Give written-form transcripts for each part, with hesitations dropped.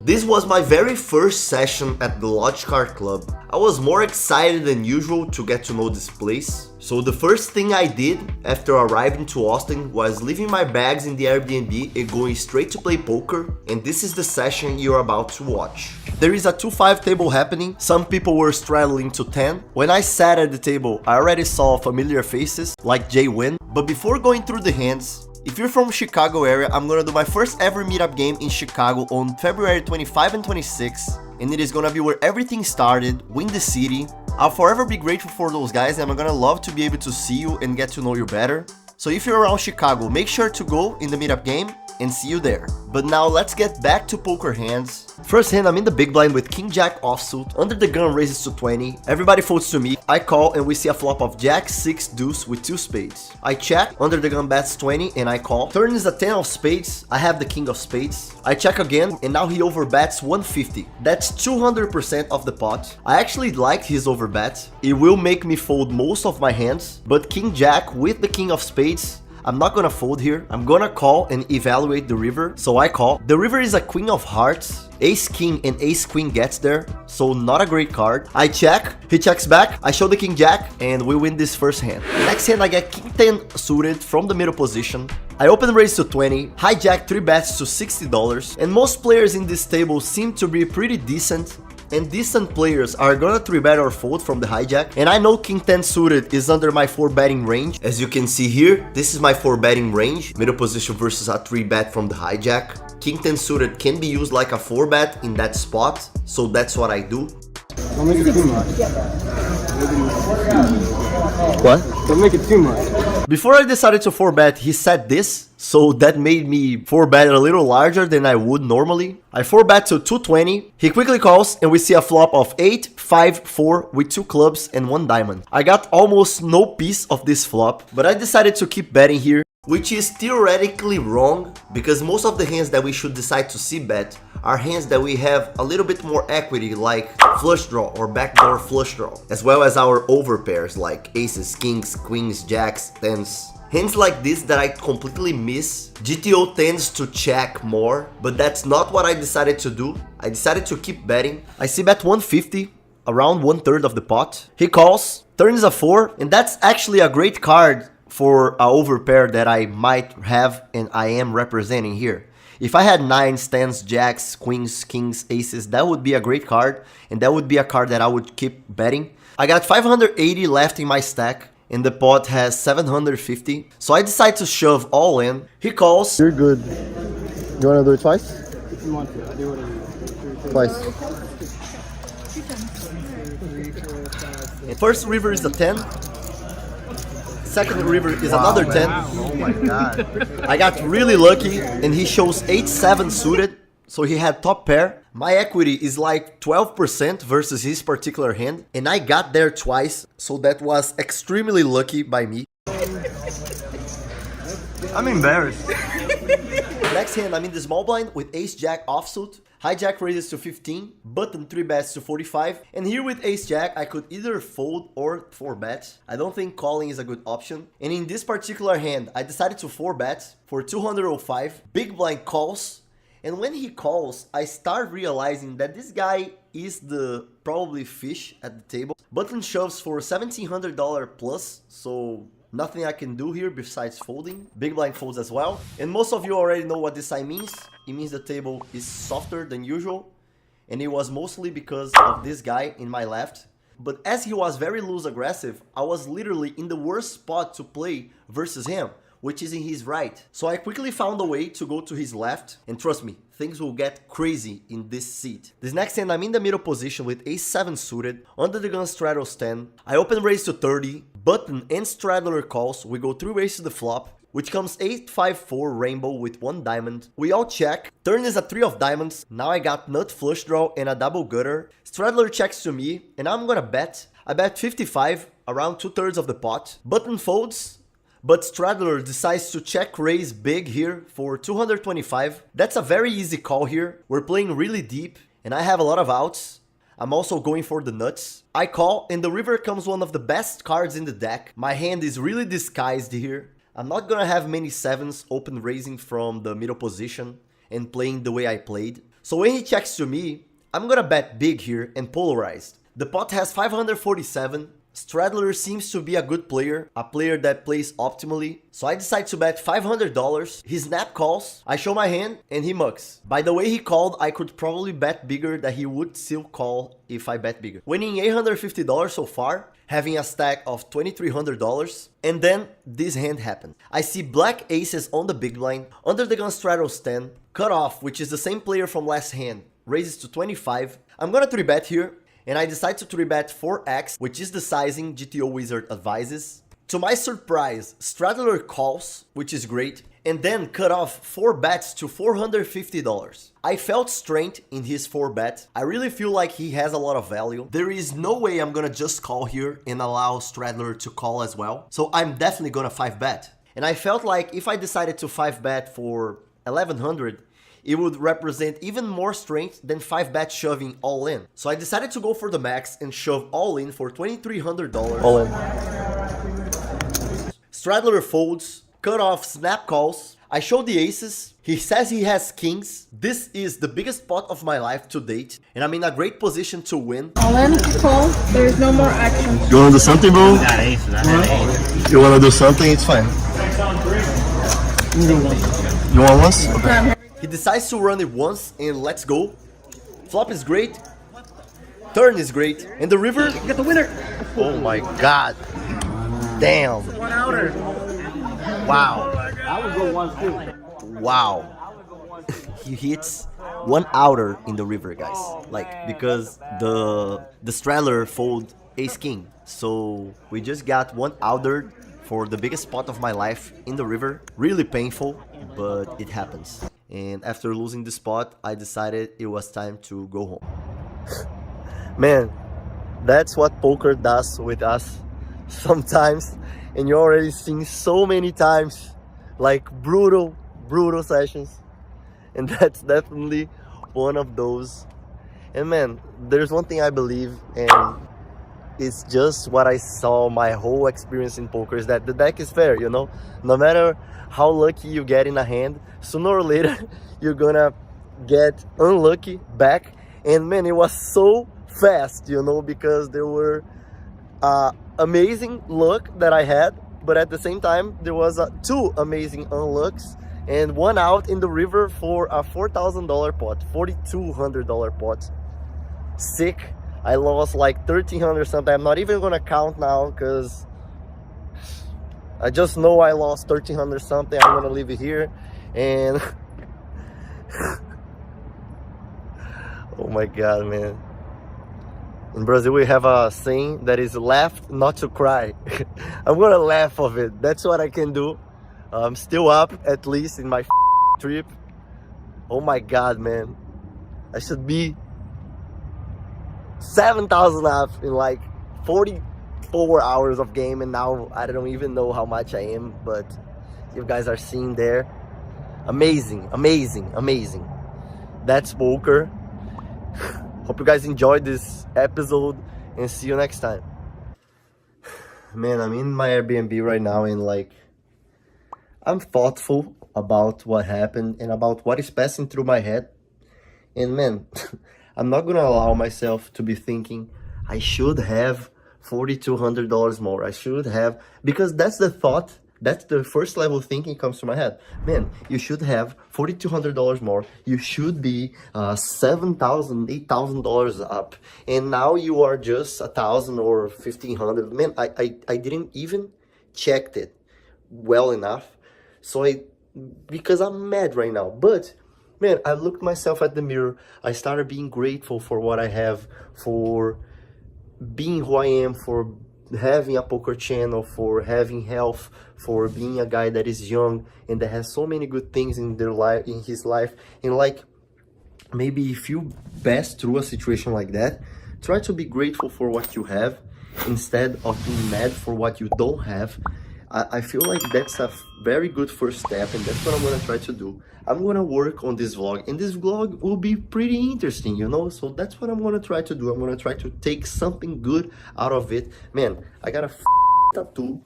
This was my very first session at the Lodge Card Club. I was more excited than usual to get to know this place. So the first thing I did after arriving to Austin was leaving my bags in the Airbnb and going straight to play poker, and this is the session you're about to watch. There is a 2-5 table happening, some people were straddling to 10. When I sat at the table, I already saw familiar faces like Jay Wynn, but before going through the hands, if you're from Chicago area, I'm gonna do my first ever meetup game in Chicago on February 25 and 26, and it is gonna be where everything started, Win the City. I'll forever be grateful for those guys, and I'm gonna love to be able to see you and get to know you better. So if you're around Chicago, make sure to go in the meetup game and see you there. But now let's get back to poker hands. First hand, I'm in the big blind with King Jack offsuit. Under the gun raises to 20. Everybody folds to me. I call and we see a flop of Jack 6 deuce with 2 spades. I check, under the gun bets 20 and I call. Turn is a 10 of spades. I have the king of spades. I check again and now he overbets 150. That's 200% of the pot. I actually liked his overbet. It will make me fold most of my hands, but King Jack with the king of spades, I'm not gonna fold here. I'm gonna call and evaluate the river, so I call. The river is a queen of hearts. Ace king and ace queen gets there, so not a great card. I check, he checks back, I show the king jack, and we win this first hand. Next hand, I get king 10 suited from the middle position. I open raise to 20, hijack 3 bets to $60, and most players in this table seem to be pretty decent. And decent players are gonna 3-bet or fold from the hijack, and I know king 10 suited is under my 4-betting range. As you can see here, this is my 4-betting range, middle position versus a 3-bet from the hijack. King 10 suited can be used like a 4-bet in that spot, so that's what I do. Don't make it too much. What? Don't make it too much. Before I decided to 4-bet, he said this, so that made me 4-bet a little larger than I would normally. I 4-bet to 220, he quickly calls and we see a flop of 8, 5, 4 with 2 clubs and 1 diamond. I got almost no piece of this flop, but I decided to keep betting here, which is theoretically wrong because most of the hands that we should decide to c-bet are hands that we have a little bit more equity, like flush draw or backdoor flush draw, as well as our overpairs like aces, kings, queens, jacks, tens. Hands like this that I completely miss. GTO tends to check more, but that's not what I decided to do. I decided to keep betting. I see bet 150, around 1/3 of the pot. He calls, turn is a 4, and that's actually a great card for a overpair that I might have and I am representing here. If I had 9s, 10s, jacks, queens, kings, aces, that would be a great card, and that would be a card that I would keep betting. I got 580 left in my stack, and the pot has 750, so I decide to shove all in. He calls. You're good. You wanna do it twice? If you want to, I do whatever you want. Twice. First river is a 10. Second river is another 10. Oh my god. I got really lucky and he shows 8-7 suited, so he had top pair. My equity is like 12% versus his particular hand, and I got there twice, so that was extremely lucky by me. I'm embarrassed. Next hand, I'm in the small blind with ace-jack offsuit. Hijack raises to 15, button 3 bets to 45, and here with ace-jack, I could either fold or 4-bet. I don't think calling is a good option, and in this particular hand, I decided to 4-bet for 205. Big blind calls, and when he calls, I start realizing that this guy is the probably fish at the table. Button shoves for $1,700 plus, so nothing I can do here besides folding. Big blind folds as well. And most of you already know what this sign means. It means the table is softer than usual. And it was mostly because of this guy in my left. But as he was very loose aggressive, I was literally in the worst spot to play versus him, which is in his right. So I quickly found a way to go to his left, and trust me, things will get crazy in this seat. This next hand, I'm in the middle position with ace-7 suited, under the gun straddles 10. I open raise to 30, button and straddler calls, we go 3 ways to the flop, which comes 8-5-4 rainbow with 1 diamond. We all check, turn is a 3 of diamonds, now I got nut flush draw and a double gutter. Straddler checks to me, and I'm gonna bet. I bet 55, around 2/3 of the pot. Button folds, but Straddler decides to check raise big here for 225. That's a very easy call here. We're playing really deep and I have a lot of outs. I'm also going for the nuts. I call and the river comes one of the best cards in the deck. My hand is really disguised here. I'm not gonna have many 7s open raising from the middle position and playing the way I played. So when he checks to me, I'm gonna bet big here and polarized. The pot has 547. Stradler seems to be a good player, a player that plays optimally. So I decide to bet $500. He snap calls, I show my hand, and he mucks. By the way he called, I could probably bet bigger that he would still call if I bet bigger. Winning $850 so far, having a stack of $2,300, and then this hand happened. I see black aces on the big blind, under the gun straddles 10, cut off, which is the same player from last hand, raises to 25. I'm gonna 3-bet here, and I decide to 3-bet 4x, which is the sizing GTO Wizard advises. To my surprise, Stradler calls, which is great, and then cut off 4 bets to $450. I felt strength in his 4-bet. I really feel like he has a lot of value. There is no way I'm gonna just call here and allow Stradler to call as well. So I'm definitely gonna 5-bet. And I felt like if I decided to 5-bet for 1100, it would represent even more strength than 5-bet shoving all in. So I decided to go for the max and shove all in for $2,300. All in. Stradler folds, cut off snap calls. I show the aces. He says he has kings. This is the biggest pot of my life to date, and I'm in a great position to win. All in, call. There is no more action. You wanna do something, bro? You wanna do something? It's fine. You want once? Okay. He decides to run it once and let's go. Flop is great. Turn is great. And the river, You got the winner. oh my god. Damn. One outer. Wow. I would go once too. Wow. He hits one outer in the river, guys. Like, because the Stradler fold ace king. So we just got one outer for the biggest pot of my life in the river. Really painful, but it happens. And after losing the spot, I decided it was time to go home. Man, that's what poker does with us sometimes. And you're already seeing so many times, like brutal sessions. And that's definitely one of those. And man, there's one thing I believe, and it's just what I saw my whole experience in poker, is that the deck is fair, you know? No matter how lucky you get in a hand, sooner or later you're gonna get unlucky back. And man, it was so fast, you know, because there were amazing luck that I had, but at the same time there was 2 amazing unlucks and 1 out in the river for a $4,000 pot, $4,200 pot. Sick. I lost like 1,300 something. I'm not even gonna count now because I just know I lost 1,300 something. I'm gonna leave it here. And oh my god, man. In Brazil we have a saying that is laugh not to cry. I'm gonna laugh of it. That's what I can do. I'm still up, at least in my trip. Oh my god, man. I should be 7,000 up in like 44 hours of game, and now I don't even know how much I am, but you guys are seeing there. Amazing, amazing, amazing. That's poker. Hope you guys enjoyed this episode, and see you next time. Man, I'm in my Airbnb right now, and like, I'm thoughtful about what happened and about what is passing through my head. And man, I'm not gonna allow myself to be thinking I should have $4,200 more. I should have, because that's the thought, that's the first level thinking comes to my head. Man, you should have $4,200 more. You should be $7,000, $8,000 up, and now you are just 1,000 or 1,500. Man, I didn't even check it well enough. So because I'm mad right now. But man, I looked myself at the mirror. I started being grateful for what I have, for being who I am, for having a poker channel, for having health, for being a guy that is young and that has so many good things in their life, in his life. And like, maybe if you pass through a situation like that, try to be grateful for what you have instead of being mad for what you don't have. I feel like that's a very good first step, and that's what I'm gonna try to do. I'm gonna work on this vlog, and this vlog will be pretty interesting, you know? So that's what I'm gonna try to do. I'm gonna try to take something good out of it. Man, I got a tattoo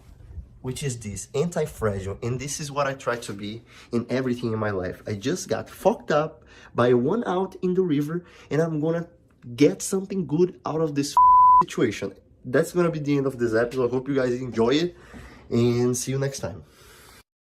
which is this, anti-fragile, and this is what I try to be in everything in my life. I just got fucked up by one out in the river, and I'm gonna get something good out of this situation. That's gonna be the end of this episode. I hope you guys enjoy it, and see you next time.